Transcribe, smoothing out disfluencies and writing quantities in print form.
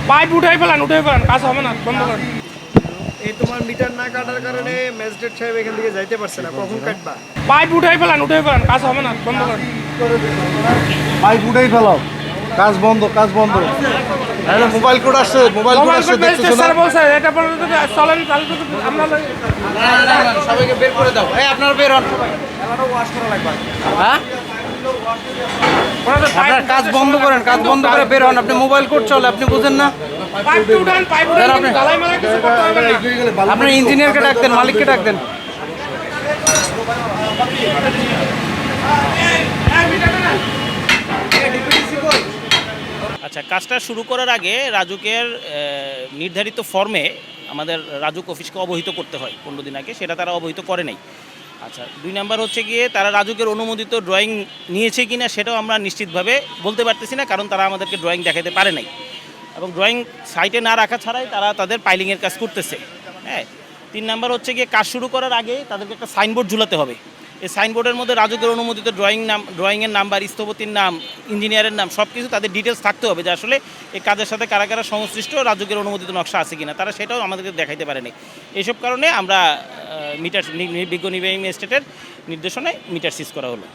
Pipe উঠাই ফেলান কাজ হবে না, বন্ধ করেন। এই তোমার মিটার না কাটার কারণে ম্যাজিস্ট্রেট সাহেব এখান থেকে যাইতে পারছে না, কখন কাটবা? পাইপ উঠাই ফেলান কাজ হবে না, বন্ধ করেন। পাইপ উঠেই ফেলাও, কাজ বন্ধ, কাজ বন্ধ। মোবাইল কোড আসছে, মোবাইল কোড আসছে, দেখতেছো না? স্যার বলছে এটা পর্যন্ত চলেন, তাহলে তো আমরা সবাইকে বের করে দাও। এই আপনারা বের হন সবাই। হ্যাঁ, আপনার কাজ বন্ধ করেন, কাজ বন্ধ করে বের হন। আপনি মোবাইল কোড চলে, আপনি বুঝেন না? পাইপ উঠান, ঢালাই মারা কিছু করতে হবে না। আপনার ইঞ্জিনিয়ারকে ডাক দেন, মালিককে ডাক দেন। আচ্ছা, কাজটা শুরু করার আগে রাজুকের নির্ধারিত ফর্মে আমাদের রাজুক অফিসকে অবহিত করতে হয় 15 দিন আগে, সেটা তারা অবহিত করে নাই। আচ্ছা, 2 নাম্বার হচ্ছে গিয়ে তারা রাজুকের অনুমোদিত ড্রয়িং নিয়েছে কিনা সেটাও আমরা নিশ্চিতভাবে বলতে পারতেছি না, কারণ তারা আমাদেরকে ড্রয়িং দেখাতে পারে নাই এবং ড্রয়িং সাইটে না রাখা ছাড়াই তারা তাদের পাইলিংয়ের কাজ করতেছে। হ্যাঁ, 3 নাম্বার হচ্ছে গিয়ে কাজ শুরু করার আগে তাদেরকে একটা সাইনবোর্ড ঝুলাতে হবে। এই সাইনবোর্ডের মধ্যে রাজুকের অনুমোদিত ড্রয়িংয়ের নাম্বার, স্থপতির নাম, ইঞ্জিনিয়ারের নাম, সব কিছু তাদের ডিটেলস থাকতে হবে যে আসলে এই কাজের সাথে কারা কারা সংশ্লিষ্ট, রাজুকের অনুমোদিত নকশা আছে কিনা, তারা সেটাও আমাদেরকে দেখাইতে পারেনি। এইসব কারণে আমরা বিজ্ঞ নির্বাহী ম্যাজিস্ট্রেটের নির্দেশনায় মিটার সিজ করা হলো।